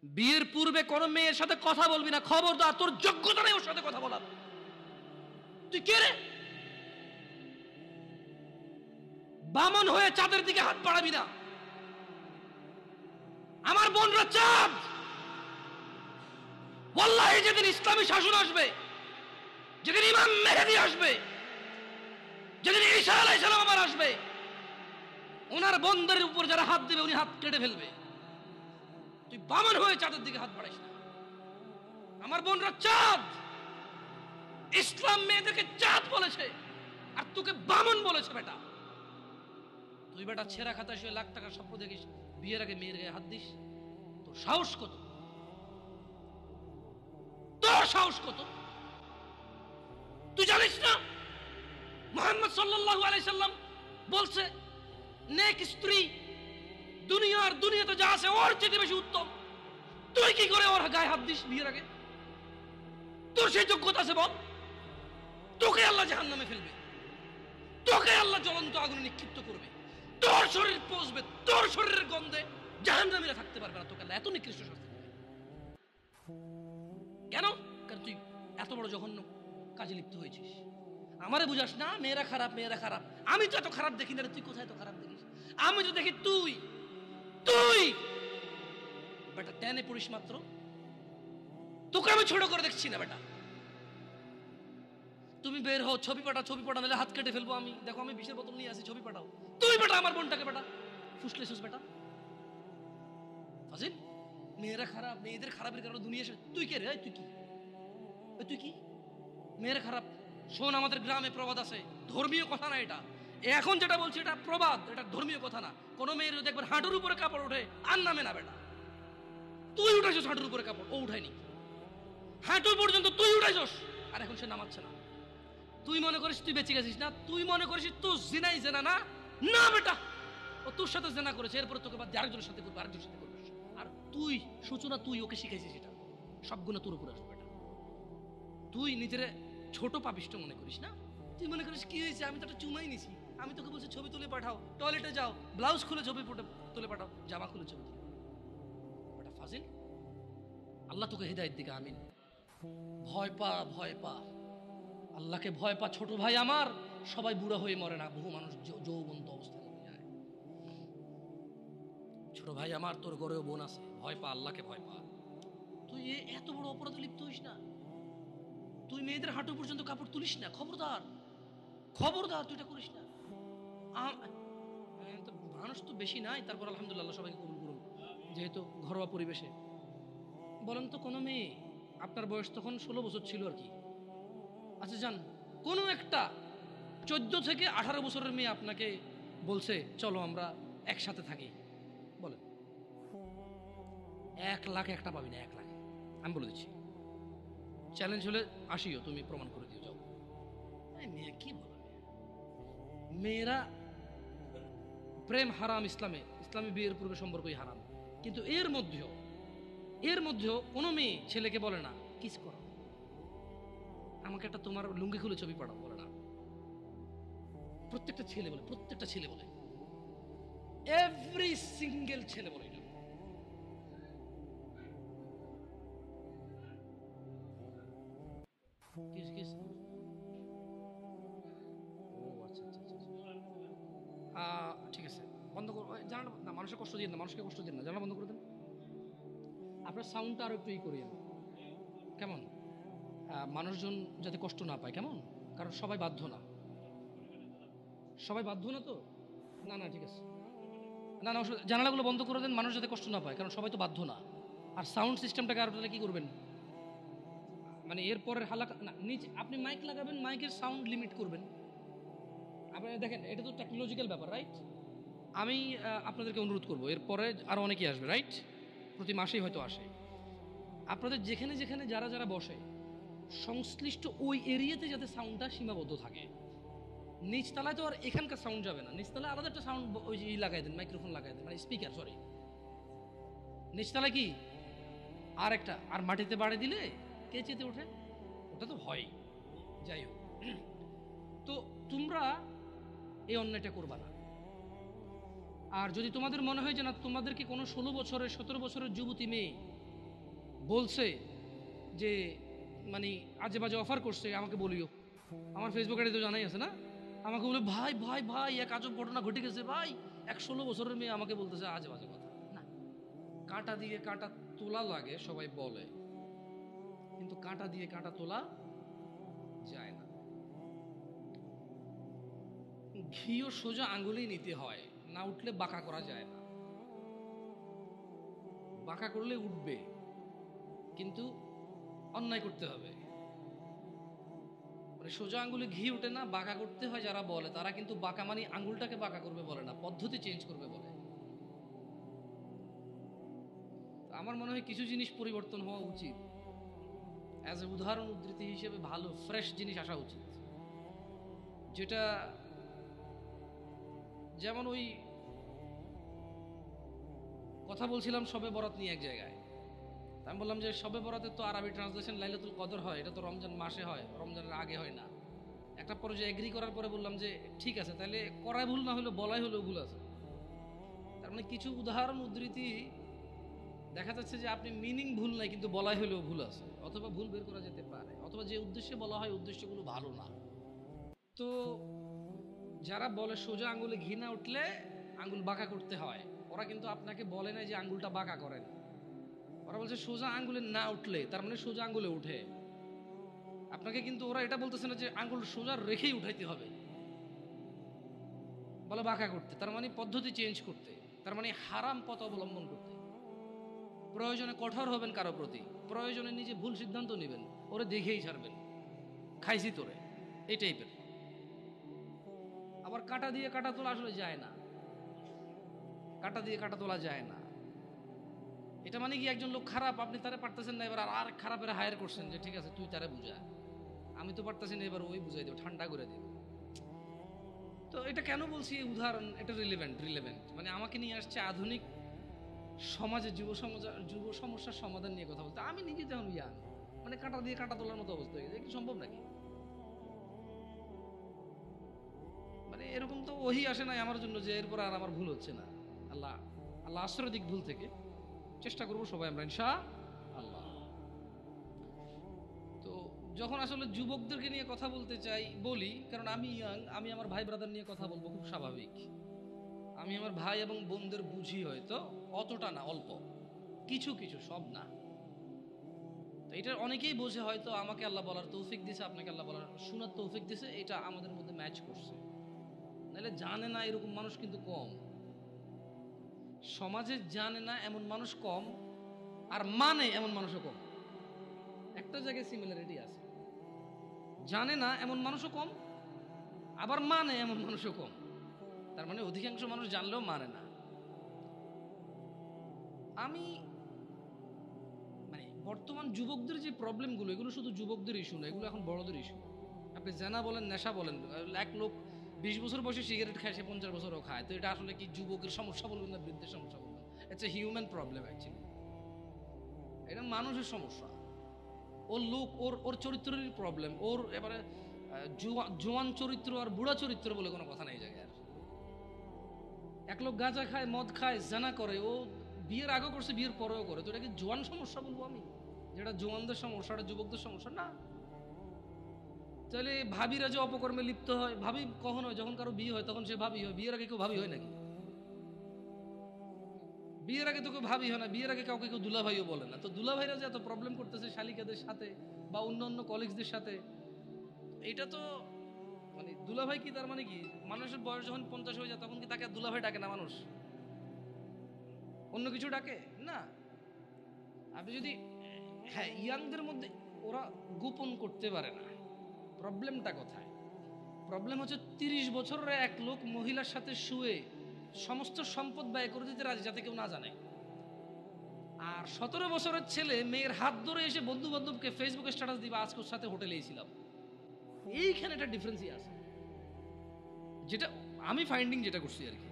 বিয়ের পূর্বে কোনো মেয়ের সাথে কথা বলবি না, খবরদার, তোর যোগ্যতা নেই ওর সাথে কথা বলার। তুই কে রে? বামন হয়ে চাঁদের দিকে হাত বাড়াবি না। আমার বোনরা চাঁদ। ওয়াল্লাহি যেদিন ইসলামী শাসন আসবে, যেদিন ইমাম মেহেদী আসবে, যেদিন ঈসা আলাইহিস সালাম আবার আসবে, ওনার বন্ধের উপর যারা হাত দেবে উনি হাত কেটে ফেলবে। তুই বামন হয়ে চাঁদের দিকে হাত বাড়াইস না। আমার বোনরা চাঁদ। ইসলাম মেয়েদেরকে চাঁদ বলেছে, আর তোকে বামন বলেছে। বেটা তুই বেটা ছেঁড়া খাতা শুয়ে লাখ টাকার স্বপ্ন দেখিস, বিয়ের আগে মেয়ের গায়ে হাত দিস? তোর সাহস কত? তোর সাহস কত? তুই জানিস না মুহাম্মদ সাল্লাল্লাহু আলাইহি সাল্লাম বলছে নেক স্ত্রী দুনিয়াতে যা আছে ওর চেয়ে বেশি উত্তম। তুই কি করে ওর গায়ে হাত দিস বিয়ের আগে? তোর সেই যোগ্যতা আছে বল? তোকে আল্লাহ জাহান্নামে ফেলবে, তোকে আল্লাহ জ্বলন্ত আগুনে নিক্ষিপ্ত করবে, তোর শরীর পচবে, তোর শরীরের গন্ধে জাহান্নামীরা থাকতে পারবে না। তোকে আল্লাহ এত নিকৃষ্ট শাস্তি দেবে। কেন? কারণ তুই এত বড় জঘন্য কাজে লিপ্ত হয়েছিস। আমারে বুঝাস না মেয়েরা খারাপ, মেয়েরা খারাপ। আমি তো এত খারাপ দেখি না রে, তুই কোথায় তো খারাপ দেখিস? আমি তো দেখি তুই বেটা টেনে পড়িস মাত্র। তোকে আমি ছোট করে দেখছি না বেটা। তুমি বের হও, ছবি পাঠাও, নাহলে হাত কেটে ফেলবো আমি। দেখো আমি বিষের বোতল নিয়ে আসি, ছবি পাঠাও। তুই বেটা আমার বোনটাকে বেটা ফুসলেছিস বেটা। ফাজিল। মেয়েরা খারাপ, মেয়েদের খারাপের কারণে দুনিয়া। তুই কে রে? তুই কি মেয়েরা খারাপ? শোন, আমাদের গ্রামে প্রবাদ আছে, ধর্মীয় কথা না এটা। এখন যেটা বলছি এটা প্রবাদ, এটা ধর্মীয় কথা না। কোনো মেয়ের যদি একবার হাঁটুর উপরে কাপড় ওঠে আর নামে না বেটা। তুই উঠাইছস হাঁটুর উপরে কাপড়, ও উঠায়নি। হাঁটু পর্যন্ত তুই উঠাইছস, আর এখন সে নামাচ্ছে না। তুই মনে করিস তুই বেঁচে গেছিস না? তুই মনে করিস তুই জিনাই জেনা না? না বেটা, ও তোর সাথে জেনা করেছে, এরপরে তোকে বাদ দিয়ে আরেকজনের সাথে করবে, আরেকজনের সাথে করবে। আর তুই সূচনা, তুই ওকে শিখাইছিস এটা। সব গুণ তোর উপরে আসবে বেটা। তুই নিজের ছোট পাপিষ্ট মনে করিস না? তুই মনে করিস কি হয়েছে, আমি তো একটা চুমাই নিছি। আমি তোকে বলছি ছবি তুলে পাঠাও, টয়লেটে যাও, ব্লাউজ খুলে ছবি তুলে পাঠাও, জামা খুলে ছবি তুলে বেটা ফাজিল। আল্লাহ তোকে হিদায়াত দিকে আমিন। ভয় পা, আল্লাহকে ভয় পা ছোট ভাই আমার। সবাই বুড়া হয়ে মরে না, বহু মানুষ যৌবন্ত অবস্থায় মরে যায়। ছোট ভাই আমার, তোর ঘরেও বোন আছে, ভয় পা, আল্লাহকে ভয় পা। তুই এত বড় অপরাধে লিপ্ত হইস না। তুই মেয়েদের হাঁটু পর্যন্ত কাপড় তুলিস না। খবরদার, তুই এটা করিস না। মানুষ তো বেশি নাই, তারপর আলহামদুলিল্লাহ সবাইকে কবুল করুন। যেহেতু ঘরোয়া পরিবেশে বলেন তো, কোনো মেয়ে, আপনার বয়স তখন 16 বছর ছিল আর কি। আচ্ছা যান, কোনো একটা 14 থেকে 18 বছরের মেয়ে আপনাকে বলছে চলো আমরা একসাথে থাকি, বলেন 1 লাখ একটা পাবি না। 1 লাখ আমি বলে দিচ্ছি। চ্যালেঞ্জ হলে আসিও, তুমি প্রমাণ করে দিও, যাও। মেয়ে কি বলো? মেয়েরা প্রেম হারাম ইসলামে বিয়ের পূর্বে সম্পর্কই হারাম। কিন্তু এর মধ্যেও কোনো মেয়ে ছেলেকে বলে না কিস করো, আমাকে একটা তোমার লুঙ্গি খুলে ছবি পাঠাও, বলে না। প্রত্যেকটা ছেলে বলে, এভরি সিঙ্গেল ছেলে বলে এটা। ঠিক আছে, বন্ধ করো জানালা না। মানুষকে কষ্ট দিন না, জানালা বন্ধ করে দেন। আপনার সাউন্ডটা আরো একটু করিয়েন, কেমন? মানুষজন যাতে কষ্ট না পায়, কেমন? কারণ সবাই বাধ্য না তো। না ঠিক আছে, না জানালাগুলো বন্ধ করে দেন, মানুষ যাতে কষ্ট না পায়, কারণ সবাই তো বাধ্য না। আর সাউন্ড সিস্টেমটাকে আরো কি করবেন, মানে এরপরের হালাকা না নিচে আপনি মাইক লাগাবেন, মাইকের সাউন্ড লিমিট করবেন। আপনি দেখেন, এটা তো টেকনোলজিক্যাল ব্যাপার, রাইট? আমি আপনাদেরকে অনুরোধ করবো, এরপরে আরো অনেকেই আসবে, রাইট? প্রতি মাসেই হয়তো আসে। আপনাদের যেখানে যারা বসে সংশ্লিষ্ট ওই এরিয়াতে যাতে সাউন্ডটা সীমাবদ্ধ থাকে। নিচতলায় তো আর এখানকার সাউন্ড যাবে না, নিচতলায় আলাদা একটা সাউন্ড ওই যে লাগাই দেন, মাইক্রোফোন লাগাই দেন, মানে স্পিকার, সরি। নিচতলায় কি আর একটা, আর মাটিতে বাড়ি দিলে কে চেতে ওঠে, ওটা তো হয়। যাই হোক, তো তোমরা এই অন্যায়টা করবা না। আর যদি তোমাদের মনে হয় যে না, তোমাদেরকে কোনো 16 বছরের 17 বছরের যুবতী মেয়ে বলছে যে মানে আজে বাজে অফার করছে আমাকে বলিও, আমার ফেসবুক আইডি তো জানাই আছে না, আমাকে বলে ভাই ভাই ভাই এক আজব ঘটনা ঘটে গেছে ভাই, 16 বছরের মেয়ে আমাকে বলতেছে আজে বাজে কথা। না, কাঁটা দিয়ে কাঁটা তোলা লাগে সবাই বলে, কিন্তু কাঁটা দিয়ে কাঁটা তোলা যায় না। ঘিও সোজা আঙ্গুলেই নিতে হয়, না উঠলে বাঁকা করা যায় না। বাঁকা করলে উঠবে, কিন্তু অন্যায় করতে হবে। মানে সোজা আঙ্গুলে ঘি উঠে না, বাঁকা করতে হয় যারা বলে তারা কিন্তু বাঁকা মানে আঙ্গুলটাকে বাঁকা করবে বলে না, পদ্ধতি চেঞ্জ করবে বলে। আমার মনে হয় কিছু জিনিস পরিবর্তন হওয়া উচিত। অ্যাজ এ উদাহরণ উদ্ধৃতি হিসেবে ভালো ফ্রেশ জিনিস আসা উচিত, যেটা যেমন ওই কথা বলছিলাম শবে বরাত নিয়ে এক জায়গায়, আমি বললাম যে শবে বরাতের তো আরবি ট্রান্সলেশন লাইলাতুল কদর হয়, এটা তো রমজান মাসে হয়, রমজানের আগে হয় না। একটা পর্যায়ে এগ্রি করার পরে বললাম যে ঠিক আছে, তাহলে করাই ভুল না হলে বলাই হলেও ভুল আছে। তার মানে কিছু উদাহরণ উদ্ধৃতি দেখা যাচ্ছে যে আপনি মিনিং ভুল নাই কিন্তু বলাই হলেও ভুল আছে, অথবা ভুল বের করা যেতে পারে, অথবা যে উদ্দেশ্যে বলা হয় উদ্দেশ্যগুলো ভালো না। তো যারা বলে সোজা আঙ্গুলে ঘি না উঠলে আঙ্গুল বাঁকা করতে হয়, ওরা কিন্তু আপনাকে বলে না যে আঙ্গুলটা বাঁকা করেন, ওরা বলছে সোজা আঙ্গুলে না উঠলে, তার মানে সোজা আঙ্গুলে উঠে। আপনাকে কিন্তু ওরা এটা বলতেছে না যে আঙ্গুল সোজা রেখেই উঠাইতে হবে, বলে বাঁকা করতে, তার মানে পদ্ধতি চেঞ্জ করতে, তার মানে হারাম পথ অবলম্বন করতে। প্রয়োজনে কঠোর হবেন কারো প্রতি, প্রয়োজনে নিজে ভুল সিদ্ধান্ত নেবেন, ওরে দেখেই ছাড়বেন, খাইছি তোরে, এই টাইপের। আবার কাঁটা দিয়ে কাঁটা তোলা আসলে যায় না, কাঁটা দিয়ে কাঁটা তোলা যায় না। এটা মানে কি একজন লোক খারাপ, আপনি তারে পারতেছেন না, এবার আর খারাপের হায়ার করছেন যে ঠিক আছে তুই তারে বুঝা, আমি তো পারতেছি না, এবার ওই বুঝাই দেব, ঠান্ডা করে দেব। তো এটা কেন বলছি এই উদাহরণ, এটা রিলেভেন্ট মানে আমাকে নিয়ে আসছে আধুনিক সমাজে যুব সমস্যার সমাধান নিয়ে কথা বলতে। আমি নিজে যেমন ইয়াং, মানে কাঁটা দিয়ে কাঁটা তোলার মতো অবস্থা হয়ে গেছে, এটা সম্ভব নাকি? মানে এরকম তো ওহি আসে নাই আমার জন্য যে এরপর আর আমার ভুল হচ্ছে না। আল্লাহ আল্লাহ আশ্রয় দিক ভুল থেকে, চেষ্টা করবো সবাই আমরা ইনশাআল্লাহ। তো যখন আসলে যুবকদেরকে নিয়ে কথা বলতে চাই বলি, কারণ আমি ইয়াং, আমি আমার ভাই ব্রাদার নিয়ে কথা বলবো, খুব স্বাভাবিক। আমি আমার ভাই এবং বোনদের বুঝি, হয়তো অতটা না, অল্প কিছু কিছু, সব না। তো এটা অনেকেই বোঝে, হয়তো আমাকে আল্লাহ বলার তৌফিক দিছে, আপনাকে আল্লাহ বলার শোনার তৌফিক দিছে, এটা আমাদের মধ্যে ম্যাচ করছে। নাহলে জানে না এরকম মানুষ কিন্তু কম, সমাজে জানে না এমন মানুষ কম, আর মানে এমন মানুষও কম। একটা জায়গায় সিমিলারিটি আছে, জানে না এমন মানুষও কম, আবার মানে এমন মানুষও কম। তার মানে অধিকাংশ মানুষ জানলেও মানে না। আমি মানে বর্তমান যুবকদের যে প্রবলেমগুলো, এগুলো শুধু যুবকদের ইস্যু না, এগুলো এখন বড়দের ইস্যু। আপনি জানা বলেন, নেশা বলেন, এক লোক 20 বছর বয়সে সিগারেট খায়, সে 50 বছরও খায়, তো এটা আসলে কি যুবকের সমস্যা বলবেন না বৃদ্ধের সমস্যা বলবেন? It's a human problem actually, এটা মানুষের সমস্যা। ওর লোক, ওর চরিত্রেরই প্রবলেম, ওর এবারে জোয়ান চরিত্র আর বুড়া চরিত্র বলে কোনো কথা নাই জায়গায়। আর এক লোক গাঁজা খায়, মদ খায়, জানা করে, ও বিয়ের আগেও করছে, বিয়ের পরেও করে, তো এটাকে জোয়ান সমস্যা বলবো আমি? যেটা জোয়ানদের সমস্যা, এটা যুবকদের সমস্যা না। তাহলে ভাবিরা যে অপকর্মে লিপ্ত হয়, ভাবি কখন হয়? যখন কারো বিয়ে হয় তখন সে ভাবি হয়। বিয়ের আগে কেউ ভাবি হয় নাকি? বিয়ের আগে তো কেউ ভাবি হয় না, বিয়ের আগে কাউকে কেউ দুলাভাইও বলে না। তো দুলাভাইরা যে এত প্রবলেম করতেছে শালিকাদের সাথে বা অন্য অন্য কলিগসদের সাথে, এটা তো মানে দুলাভাই কি, তার মানে কি মানুষের বয়স যখন 50 হয়ে যায় তখন কি তাকে আর দুলাভাই ডাকে না মানুষ? অন্য কিছু ডাকে না। আপনি যদি, হ্যাঁ, ইয়াংদের মধ্যে ওরা গোপন করতে পারে না। প্রবলেমটা কোথায়? প্রবলেম হচ্ছে 30 বছরের এক লোক মহিলার সাথে শুয়ে সমস্ত সম্পদ ব্যয় করে দিতে রাজি, যাতে কেউ না জানে। আর 17 বছরের ছেলে মেয়ের হাত ধরে এসে বন্ধু বান্ধবকে ফেসবুকে স্ট্যাটাস দিবে আজকে ওর সাথে হোটেলে এসেছিলাম। এইখানে একটা ডিফারেন্সই আছে, যেটা আমি ফাইন্ডিং যেটা করছি আর কি।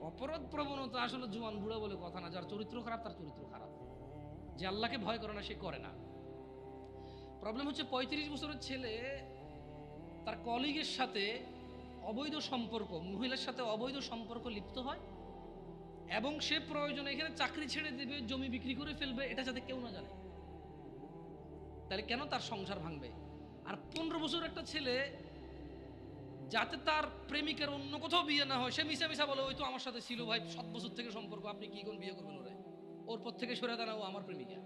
অপরাধ প্রবণতা আসলে জোয়ান বুড়া বলে কথা না, যার চরিত্র খারাপ তার চরিত্র খারাপ, যে আল্লাহকে ভয় করে না সে করে না। প্রবলেম হচ্ছে 35 বছরের ছেলে তার কলিগের সাথে অবৈধ সম্পর্ক, মহিলার সাথে অবৈধ সম্পর্ক লিপ্ত হয়, এবং সে প্রয়োজনে এখানে চাকরি ছেড়ে দেবে, জমি বিক্রি করে ফেলবে, এটা যাতে কেউ না জানে। তাহলে কেন তার সংসার ভাঙবে? আর 15 বছর একটা ছেলে যাতে তার প্রেমিকার অন্য কোথাও বিয়ে না হয়, সে মিশা মিশা বলে ওই তো আমার সাথে ছিল ভাই 7 বছর থেকে সম্পর্ক, আপনি কি কোন বিয়ে করবেন ওরে, ওর পর থেকে সরে দাঁড়া, ও আমার প্রেমিকা।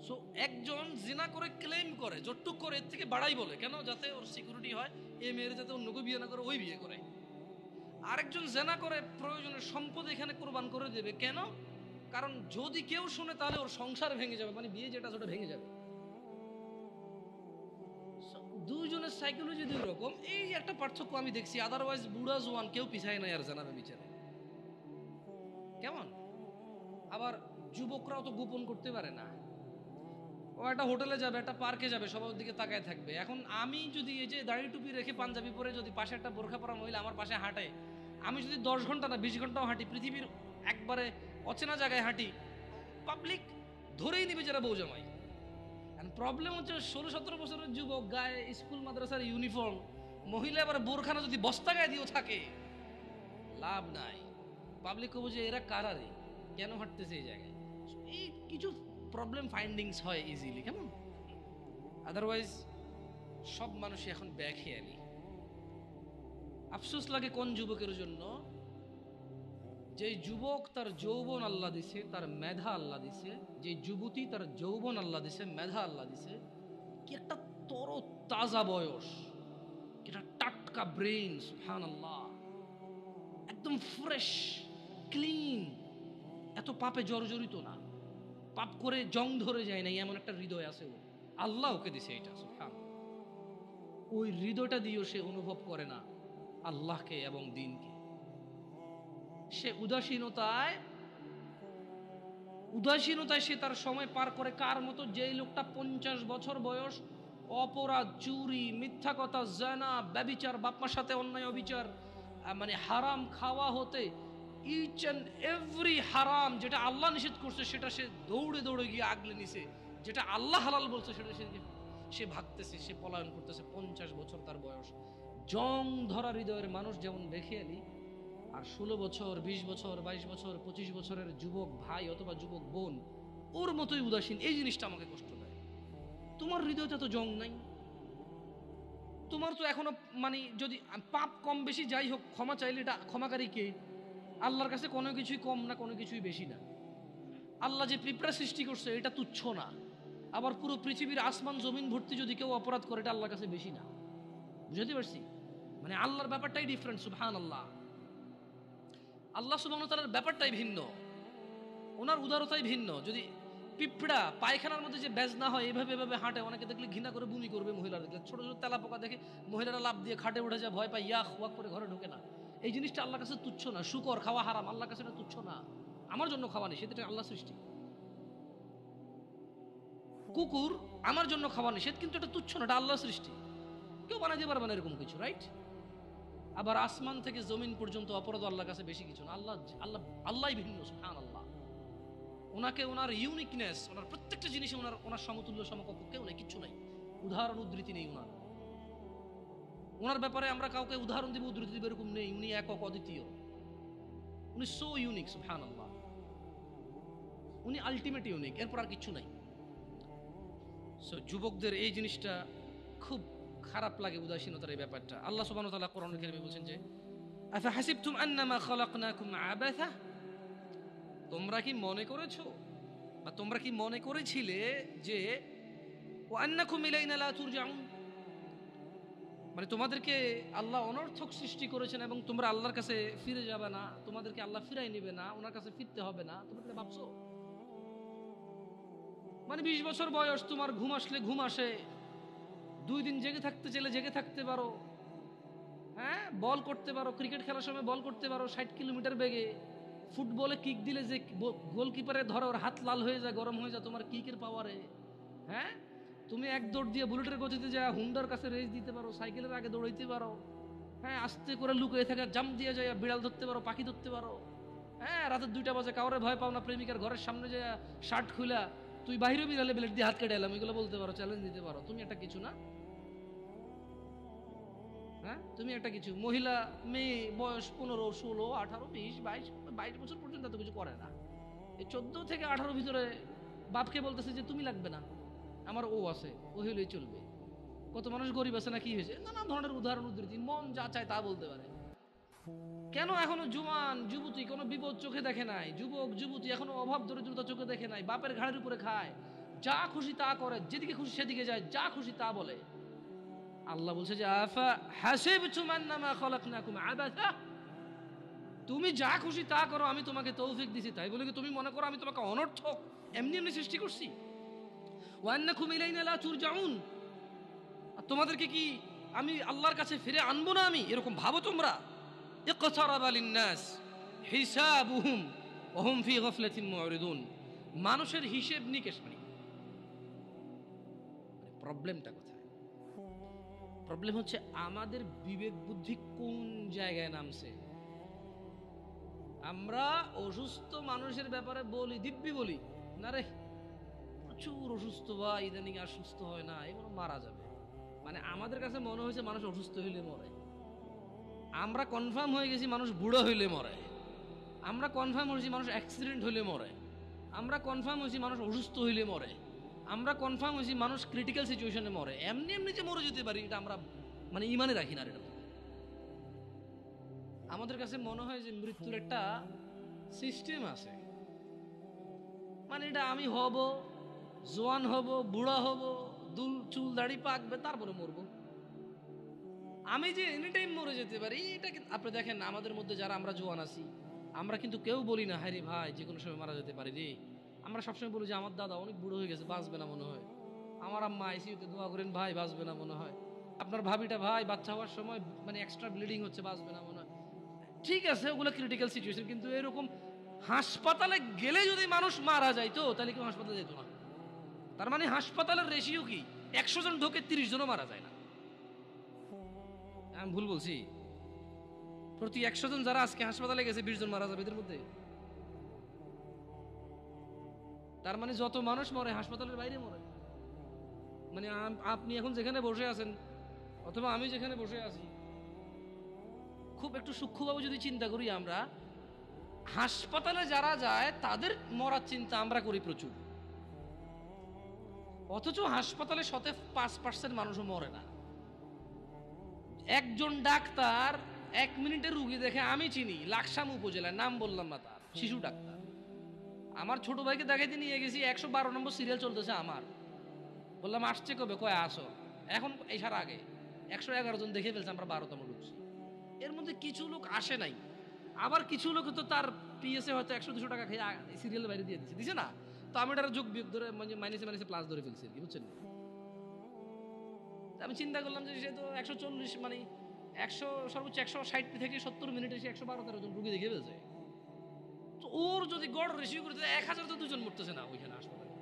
সো একজন জিনা করে ক্লেম করে, যতটুক করে এর থেকে বাড়াই বলে, কেন? যাতে ওর সিকিউরিটি হয়, এই মেয়ের যাতে অন্য কেউ বিয়ে না করে, ওই বিয়ে করে। আরেকজন জেনা করে প্রয়োজনের সম্পদ এখানে কোরবান করে দেবে, কেন? কারণ যদি কেউ শুনে তাহলে ওর সংসার ভেঙে যাবে, মানে বিয়ে যেটা সেটা ভেঙে যাবে। দুইজনের সাইকোলজি দুই রকম, এই একটা পার্থক্য আমি দেখছি। আদারওয়াইজ বুড়া জোয়ান কেউ পিছায় নাই আর জানাবে বিচারে। কেমন? আবার যুবকরাও তো গোপন করতে পারে না, ও একটা হোটেলে যাবে, একটা পার্কে যাবে, সবার দিকে তাকায় থাকবে। এখন আমি যদি এই যে দাড়ি টুপি রেখে পাঞ্জাবি পরে যদি পাশে একটা বোরখা পরা মহিলা আমার পাশে হাঁটে, আমি যদি 10 ঘন্টা না 20 ঘন্টাও হাঁটি, পৃথিবীর একবারে অচেনা জায়গায় হাঁটি, পাবলিক ধরেই নিবে যারা বউ জামাই। প্রবলেম হচ্ছে 16-17 বছরের যুবক, গায়ে স্কুল মাদ্রাসার ইউনিফর্ম, মহিলা আবার বোরখানা যদি বস্তা গায়ে দিয়েও থাকে, লাভ নাই। পাবলিক কবো যে এরা কারারে কেন হাঁটতেছে এই জায়গায়। এই কিছু প্রবলেম ফাইন্ডিংস হয় ইজিলি, কেমন? আদারওয়াইজ সব মানুষই এখন বেখেয়ালি। আফসোস লাগে কোন যুবকের জন্য, যে যুবক তার যৌবন আল্লাহ দিছে, তার মেধা আল্লাহ দিছে, যে যুবতী তার যৌবন আল্লাহ দিছে, মেধা আল্লাহ দিছে, কি একটা তর তাজা বয়স, এটা টাটকা ব্রেন, সুবহানাল্লাহ, একদম ফ্রেশ ক্লিন, এত পাপে জর্জরিত না, পাপ করে জং ধরে যায় না, এমন একটা হৃদয় আছে ও, আল্লাহ ওকে দিছে এটা, সুবহানাল্লাহ। ওই হৃদয়টা দিয়েও সে অনুভব করে না আল্লাহকে এবং দ্বীনকে। সে উদাসীনতায় সে তার সময় পার করে কার মতো? যেই লোকটা 50 বছর বয়স অপরাধ, চুরি, মিথ্যা কথা, জানা, ব্যভিচার, বাপমার সাথে অন্যায় অবিচার, মানে হারাম খাওয়া হতে, ইচ অ্যান্ড এভরি হারাম যেটা আল্লাহ নিষেধ করছে সেটা সে দৌড়ে দৌড়ে গিয়ে আগলে নিছে, যেটা আল্লাহ হালাল বলছে সেটা সে ভাগতেছে, সে পলায়ন করতেছে। 50 বছর তার বয়স। জং ধরা হৃদয়ের মানুষ যেমন বেখেয়ালি, আর 16 বছর, 20 বছর, 22 বছর, 25 বছরের যুবক ভাই অথবা যুবক বোন ওর মতোই উদাসীন। এই জিনিসটা আমাকে কষ্ট দেয়। তোমার হৃদয়তে তো জং নাই, তোমার তো এখনো মানে যদি পাপ কম বেশি যাই হোক, ক্ষমা চাইলে এটা ক্ষমাকারী কে? আল্লাহর কাছে কোনো কিছুই কম না, কোনো কিছুই বেশি না। আল্লাহ যে পিঁপড়া সৃষ্টি করছে এটা তুচ্ছ না, আবার পুরো পৃথিবীর আসমান জমিন ভর্তি যদি কেউ অপরাধ করে এটা আল্লাহর কাছে বেশি না। বুঝতে পারছি? মানে আল্লাহর ব্যাপারটাই ডিফারেন্ট, সুবহানাল্লাহ। আল্লাহ সুবহানাহু ওয়া তাআলার ব্যাপারটাই ভিন্ন, ওনার উদারতাই ভিন্ন। যদি পিঁপড়া পায়খানার মধ্যে যে ব্যাজ না হয় এভাবে এভাবে হাঁটে, অনেকে দেখলে ঘৃণা করে বমি করবে, মহিলারা দেখলে ছোট ছোট তেলা পোকা দেখে মহিলারা লাভ দিয়ে খাটে উঠে যায়, ভয় পায়, ইয়াক ওয়াক করে ঘরে ঢোকে না। এই জিনিসটা আল্লাহর কাছে তুচ্ছ না। শুকর খাওয়া হারাম, আল্লাহর কাছে এটা তুচ্ছ না। আমার জন্য খাওয়া নেই, সেটা আল্লাহ সৃষ্টি। কুকুর আমার জন্য খাওয়া নিষেধ, কিন্তু এটা তুচ্ছ না, এটা আল্লাহ সৃষ্টি, কেউ বানাইতে পারবে না এরকম কিছু, রাইট? আবার আসমান থেকে জমিন পর্যন্ত অপরাধ আল্লাহর কাছে বেশি কিছু না। আল্লাহই ভিন্ন, সুবহানাল্লাহ। ওনাকে, ওনার ইউনিকনেস, ওনার প্রত্যেকটা জিনিসে ওনার সমতুল্য সমকক্ষ কেউ নেই, কিচ্ছু নাই, উদাহরণ উদ্ধৃতি নেই ওনার ব্যাপারে আমরা কাউকে উদাহরণ দিব, উদ্ধৃতি দিব এরকম নেই। উনি একক অদ্বিতীয়, উনি সো ইউনিক, সুবহানাল্লাহ। উনি আলটিমেট ইউনিক, এরপর আর কিচ্ছু নাই। সো যুবকদের এই জিনিসটা খুব খারাপ লাগে, উদাসীনতার এই ব্যাপারটা। আল্লাহ সুবহানাহু ওয়া তাআলা কোরআনুল কারীমে বলেন যে আফা হাসিবতুম আন্নামা খালাকনাকুম আবাসা, তোমরা কি মনে করেছো বা তোমরা কি মনে করেছিলে যে ওয়া আন্নাকুম ইলাইনা লা তুরজাউন, মানে তোমাদেরকে আল্লাহ অনর্থক সৃষ্টি করেছেন এবং তোমরা আল্লাহর কাছে ফিরে যাবে না, তোমাদেরকে আল্লাহ ফিরাই নেবে না, ওনার কাছে ফিরতে হবে না, তোমরা ভাবছো? মানে 20 বছর বয়স, তোমার ঘুম আসলে ঘুম আসে, 2 দিন জেগে থাকতে চাইলে জেগে থাকতে পারো, হ্যাঁ, বল করতে পারো, ক্রিকেট খেলার সময় বল করতে পারো 60 কিলোমিটার বেগে, ফুটবলে কিক দিলে যে গোলকিপারে ধরে ওর হাত লাল হয়ে যায়, গরম হয়ে যায় তোমার কিকের পাওয়ারে, হ্যাঁ, তুমি এক দৌড় দিয়ে বুলেটের গতিতে যা হুন্ডার কাছে রেস দিতে পারো, সাইকেলের আগে দৌড়াইতে পারো, হ্যাঁ, আস্তে করে লুকিয়ে থাকা জাম্প দিয়ে যায় বিড়াল ধরতে পারো, পাখি ধরতে পারো, হ্যাঁ, রাতের 2টা বাজে কাউরে ভয় পাও না, প্রেমিকার ঘরের সামনে যায় শার্ট খুলা তুই বাইরে বিড়ালে ব্লেড দিয়ে হাত কেটে এলাম, এগুলো বলতে পারো, চ্যালেঞ্জ দিতে পারো। তুমি একটা কিছু না, হ্যাঁ, তুমি একটা কিছু মহিলা মেয়ে বয়স 15, 16, 18, 20, 22 বছর পর্যন্ত এত কিছু করে না। এই 14 থেকে 18 ভিতরে বাপকে বলতেছে যে তুমি লাগবে না, আমার ও আছে, ও হইলেই চলবে। কত মানুষ গরিব আছে না, কি হয়েছে, নানা ধরনের উদাহরণ উদ্ধৃতি, মন যা চায় তা বলতে পারে। কেন এখনো জোয়ান যুবতী কোনো বিপদ চোখে দেখে নাই, যুবক যুবতী এখনো অভাব দরিদ্রতা চোখে দেখে নাই, বাপের ঘাড়ের উপরে খায়, যা খুশি তা করে, যেদিকে খুশি সেদিকে যায়, যা খুশি তা বলে। আল্লাহ বলছে যে আফা হাসিবতুম আন্নামা খালাকনাকুম আবাসা, তুমি যা খুশি তা করো, আমি তোমাকে তৌফিক দিছি, তাই বলে কি তুমি মনে করো আমি তোমাকে অনর্থক এমনি এমনি সৃষ্টি করছি? ওয়া আন্নাকুম ইলাইনা লা তুরজাউন, আর তোমাদেরকে কি আমি আল্লাহর কাছে ফিরে আনবো না আমি, এরকম ভাবো তোমরা? ইকতারাবা লিন-নাস হিসাবুহুম ওয়া হুম ফি গাফলাতিন মুরিদুন, মানুষের হিসেব নিকেশ মানে প্রবলেমটা কোথায়? প্রবলেম হচ্ছে আমাদের বিবেক বুদ্ধি কোন জায়গায় নামছে। আমরা অসুস্থ মানুষের ব্যাপারে বলি, দিব্যি বলি না রে প্রচুর অসুস্থ বা ইদানিং আর সুস্থ হয় না, এগুলো মারা যাবে। মানে আমাদের কাছে মনে হয়েছে মানুষ অসুস্থ হইলে মরে, আমরা কনফার্ম হয়ে গেছি মানুষ বুড়ো হইলে মরে, আমরা কনফার্ম হয়েছি মানুষ অ্যাক্সিডেন্ট হইলে মরে, আমরা কনফার্ম হয়েছি মানুষ অসুস্থ হইলে মরে, আমরা কনফার্ম হয়েছি মানুষ ক্রিটিক্যাল সিচুয়েশনে মরে। এমনি এমনি যে মরে যেতে পারি এটা আমরা মানে ইমানে রাখি না। এটা আমাদের কাছে মনে হয় যে মৃত্যুর একটা সিস্টেম আছে, মানে এটা আমি হব, জোয়ান হব, বুড়া হব, চুল দাড়ি পাকবে, তারপরে মরবো। আমি যে এনি টাইম মরে যেতে পারি এটা আপনি দেখেন আমাদের মধ্যে যারা আমরা জোয়ান আছি, আমরা কিন্তু কেউ বলি না হ্যাঁ রে ভাই যে কোনো সময় মারা যেতে পারি রে। আমরা সবসময় বলি যে আমার দাদা অনেক বুড়ো হয়ে গেছে, বাঁচবে না মনে হয়, আমার আম্মা আইসিইউতে দোয়া করেন ভাই বাঁচবে না মনে হয়, আপনার ভাবিটা ভাই বাচ্চা হওয়ার সময় মানে এক্সট্রা ব্লিডিং হচ্ছে, বাঁচবে না মনে হয়। ঠিক আছে ওগুলো ক্রিটিক্যাল সিচুয়েশন, কিন্তু এরকম হাসপাতালে গেলে যদি মানুষ মারা যাইতো তাহলে কেউ হাসপাতালে যেত না। তার মানে হাসপাতালের রেশিও কি 100 জন ঢোকে 30 জনও মারা যায় না। আমি ভুল বলছি? প্রতি 100 জন যারা আজকে হাসপাতালে গেছে 20 জন মারা যাবে এদের মধ্যে। তার মানে যত মানুষ মরে হাসপাতালের বাইরে মরে। মানে আপনি এখন যেখানে বসে আছেন অথবা আমি যেখানে বসে আছি, খুব একটু সূক্ষ্মভাবে যদি চিন্তা করি, আমরা হাসপাতালে যারা যায় তাদের মরার চিন্তা আমরা করি প্রচুর, অথচ হাসপাতালে 5% মানুষও মরে না। একজন ডাক্তার 1 মিনিটের রুগী দেখে, আমি চিনি লাকসাম উপজেলায়, নাম বললাম না, তার শিশু ডাক্তার, আমার ছোট ভাইকে দেখাইতে নিয়ে গেছি, 112 নম্বর সিরিয়াল চলতেছে আমার, বললাম আসছে কবে, কয় আসো এখন, এসার আগে 111 জন দেখে ফেলছে, আমরা 12তম ঢুকছি। এর মধ্যে কিছু লোক আসে নাই, আবার কিছু লোক তো তার পিএসএ হয়তো 100-200 টাকা খেয়ে সিরিয়ালের বাইরে দিয়ে দিছে না, তো আমি এটা যোগ বিয়োগ ধরে মানে মাইনাসে প্লাস ধরে ফেলছি আর কি, বুঝছেন? আমি চিন্তা করলাম যে সে তো 140 মানে 100 সর্বোচ্চ 160 থেকে 70 মিনিটে সে 112-13 জন রুগী দেখে ফেলছে, তো ওর যদি গড় রেশিও করে 1000 তো 2 জন মরতেছে না ওইখানে হাসপাতালে।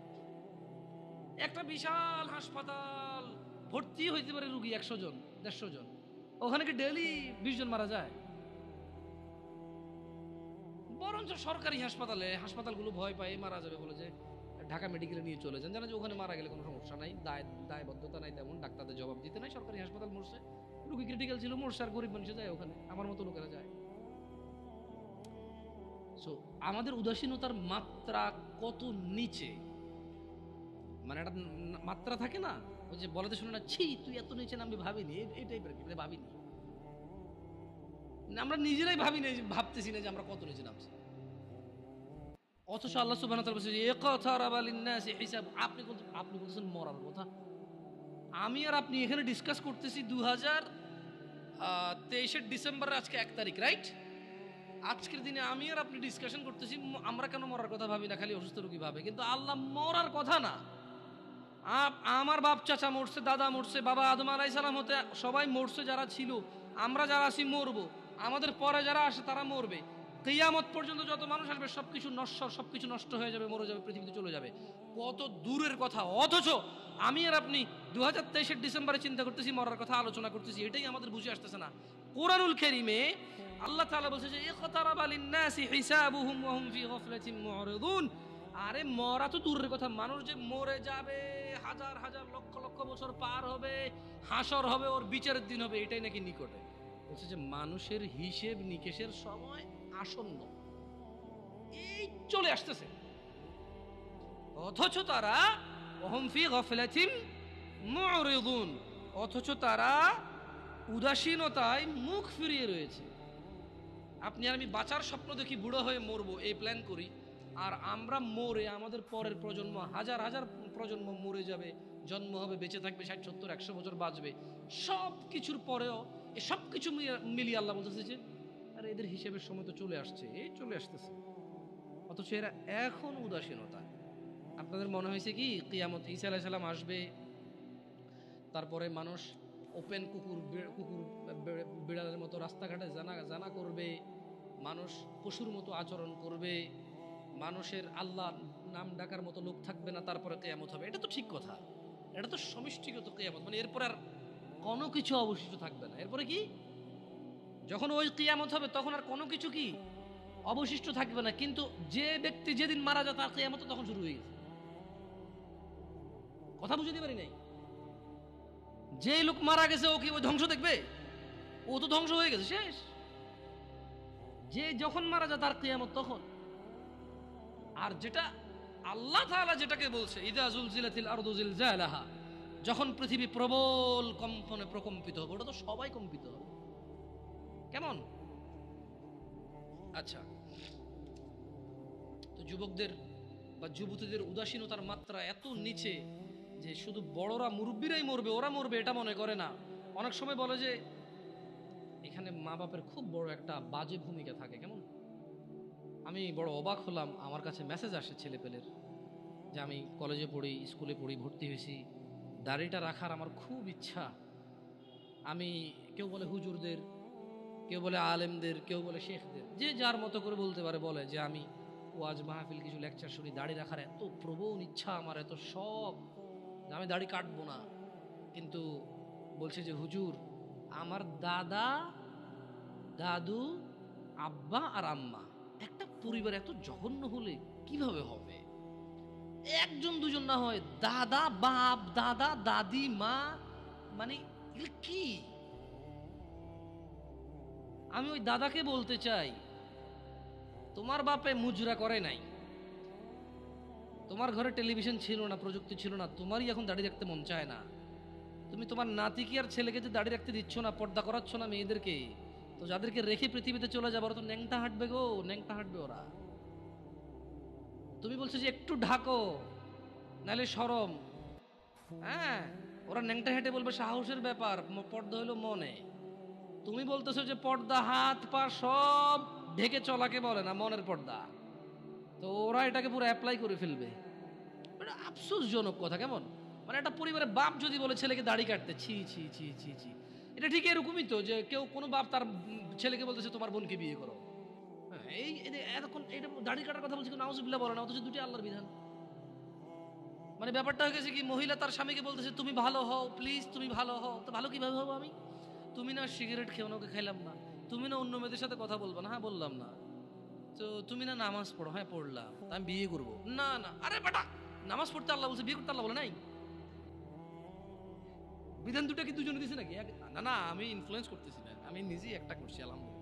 একটা বিশাল হাসপাতাল ভর্তি হইতে পারে রুগী 100 জন 150 জন, ওখানে কি ডেইলি 20 জন মারা যায়? বরঞ্চ সরকারি হাসপাতালগুলো ভয় পায় মারা যাবে বলে যে ঢাকা মেডিকেলে নিয়ে চলে যান, জানা যে ওখানে মারা গেলে কোনো সমস্যা নাই, দায়বদ্ধতা নাই, তেমন ডাক্তারদের জবাব দিতে নাই, সরকারি হাসপাতাল মরছে, রুগী ক্রিটিক্যাল ছিল মরছে, আর গরিব মানুষ যায় ওখানে, আমার মতো লোকেরা যায়। সো আমাদের উদাসীনতার মাত্রা কত নিচে, মানে একটা মাত্রা থাকে না, ওই যে বলাতে শুনে না, ছি তুই এত নিচে নামবি, ভাবিনি, এই টাইপের ভাবিনি, আমরা নিজেরাই ভাবিনি, ভাবতেছি না যে আমরা কত নিচে নামছি। অথচ আল্লাহ সুবহানাহু ওয়া তাআলা বলেছে ইকতারাবা লিন-নাসি হিসাব, আপনি বলছেন মরার কথা, আমি আর আপনি এখানে ডিসকাস করতেছি 2023 ডিসেম্বর, আজকে 1 তারিখ, রাইট? আজকের দিনে আমি আর আপনি ডিসকাশন করতেছি আমরা কেন মরার কথা ভাবি না, খালি অসুস্থ রোগী ভাবে, কিন্তু আল্লাহ মরার কথা না। আমার বাপ চাচা মরছে, দাদা মরছে, বাবা আদম আলাইহিস সালাম হতে সবাই মরছে, যারা ছিল, আমরা যারা আছি মরবো, আমাদের পরে যারা আসে তারা মরবে, কিয়ামত পর্যন্ত যত মানুষ আসবে সবকিছু নশ্বর, সবকিছু নষ্ট হয়ে যাবে, মরে যাবে, পৃথিবীতে চলে যাবে, কত দূরের কথা। অথচ আমি আর আপনি 2023 ডিসেম্বরে চিন্তা করতেছি, মরার কথা আলোচনা করতেছি, এটাই আমাদের বুঝে আসতেছে না। কোরআনুল কারীমে আল্লাহ তাআলা বলছে যে ইকতারাবা লিন-নাসি হিসাবুহুম ওয়া হুম ফি গাফলাতিন মুরিদুন, আরে মরা তো দূরের কথা, মানুষ যে মরে যাবে, হাজার হাজার লক্ষ লক্ষ বছর পার হবে, হাসর হবে, ওর বিচারের দিন হবে, এটাই নাকি নিকটে। বলছে যে মানুষের হিসেব নিকেশের সময় আসন্ন, এই চলে আসতেছে। অথচ তারা ওহুম ফি গাফলাতিন মুরিদুন, অথচ তারা উদাসীনতায় মুখ ফিরিয়ে রয়েছে। আপনি আর আমি বাঁচার স্বপ্ন দেখি, বুড়ো হয়ে মরবো এই প্ল্যান করি, আর আমরা মরে আমাদের পরের প্রজন্ম হাজার হাজার প্রজন্ম মরে যাবে, জন্ম হবে, বেঁচে থাকবে 60 70 100 বছর বাঁচবে, সব কিছুর পরেও এই সব কিছু মিলিয়ে আল্লাহ বলতেছে যে আরে এদের হিসেবের সময় তো চলে আসছে, এই চলে আসতেছে। অথচ এরা এখন উদাসীনতা। আপনাদের মনে হয়েছে কি কিয়ামত ঈসা আলাইহিস সালাম আসবে, তারপরে মানুষ ওপেন কুকুর বিড়ালের মতো রাস্তাঘাটে জানা করবে, মানুষ পশুর মতো আচরণ করবে, মানুষের আল্লাহ নাম ডাকার মতো লোক থাকবে না, তারপরে কিয়ামত হবে? এটা তো ঠিক কথা, এটা তো সমষ্টিগত কিয়ামত, মানে এরপর আর কোনো কিছু অবশিষ্ট থাকবে না। এরপরে কি, যখন ওই কিয়ামত হবে তখন আর কোনো কিছু কি অবশিষ্ট থাকবে না। কিন্তু যে ব্যক্তি যেদিন মারা যায় তার কিয়ামত তখন শুরু হয়ে গেছে। কথা বুঝতে পারি নাই? যে লোক মারা গেছে ও কি ওই ধ্বংস দেখবে? ও তো ধ্বংস হয়ে গেছে, শেষ। যে যখন মারা যায় তার কিয়ামত তখন। আর যেটা আল্লাহ তাআলা যেটাকে বলছে ইযা যুলজিলাতিল আরদু জিলজালাহা, যখন পৃথিবী প্রবল কম্পনে প্রকম্পিত হবে, ওটা তো সবাই কম্পিত হবে। কেমন? আচ্ছা, তো যুবকদের বা যুবতীদের উদাসীনতার মাত্রা এত নিচে যে শুধু বড়রা মুরব্বীরাই মরবে, ওরা মরবে এটা মনে করে না। অনেক সময় বলে যে এখানে মা বাপের খুব বড় একটা বাজে ভূমিকা থাকে। কেমন? আমি বড় অবাক হলাম, আমার কাছে মেসেজ আসে ছেলেপেলের, যে আমি কলেজে পড়ি, স্কুলে পড়ি, ভর্তি হয়েছি, দাড়িটা রাখার আমার খুব ইচ্ছা। আমি, কেউ বলে হুজুরদের, কেউ বলে আলেমদের, কেউ বলে শেখদের, যে যার মতো করে বলতে পারে, বলে যে আমি ওয়াজ মাহফিল কিছু লেকচার শুনি, দাড়ি রাখার এত প্রবল ইচ্ছা আমার, এত শখ, আমি দাড়ি কাটবো না। কিন্তু বলছে যে হুজুর, আমার দাদা, দাদু, আব্বা আর আম্মা, একটা পরিবার এত জঘন্য হলে কিভাবে হবে? একজন দুজন না হয়, দাদা, বাপ, দাদা, দাদি, মা, মানে কি? আমি ওই দাদাকে বলতে চাই, তোমার বাপে মুজরা করে নাই, তোমার ঘরে টেলিভিশন ছিল না, প্রযুক্তি ছিল না, তোমারই এখন দাড়ি রাখতে মন চায় না। তুমি তোমার নাতিকে আর ছেলেকে যে দাড়ি রাখতে দিচ্ছ না, পর্দা করাচ্ছ না মেয়েদেরকে, তো যাদেরকে রেখে পৃথিবীতে চলে যাবে, ওরা তো ন্যাংটা হাঁটবে গো, ন্যাংটা হাঁটবে ওরা। তুমি বলছো যে একটু ঢাকো, নাহলে শরম। হ্যাঁ, ওরা ন্যাংটা হেঁটে বলবে সাহসের ব্যাপার, পর্দা হলো মনে। তুমি বলতেছো যে পর্দা হাত পা সব ঢেকে চলাকে বলে না, মনের পর্দা। তো ওরা এটাকে পুরো অ্যাপ্লাই করে ফেলবে। এটা আফসোসজনক কথা। কেমন? মানে একটা পরিবারের বাপ যদি বলে ছেলেকে দাড়ি কাটতে, ছি ছি ছি ছি ছি, এটা ঠিক এরকমই তো, যে কেউ কোনো বাপ তার ছেলেকে বলতেছে তোমার বোনকে বিয়ে করো। হ্যাঁ, এই এতক্ষণ এটা দাড়ি কাটার কথা বলছে, নাউজুবিল্লাহ বলে না, অথচ দুটি আল্লাহর বিধান। মানে ব্যাপারটা হয়ে গেছে কি, মহিলা তার স্বামীকে বলতেছে তুমি ভালো হও, প্লিজ তুমি ভালো হও। তো ভালো কিভাবে হবো আমি? তুমি না সিগারেট খেও না, ওকে খাইলাম না। তুমি না অন্য মেয়েদের সাথে কথা বলবো না, হ্যাঁ বললাম না। তো তুমি না নামাজ পড়ো, হ্যাঁ পড়লাম। তা আমি বিয়ে করবো না, না। আরে বেটা, নামাজ পড়তে আল্লাহ বলছে, বিয়ে করতে আল্লাহ বলে নাই? বিধান দুটা কি দুজনে দিছে নাকি? না না, আমি ইনফ্লুয়েন্স করতেছি না, আমি নিজেই একটা করছি আলহামদুলিল্লাহ।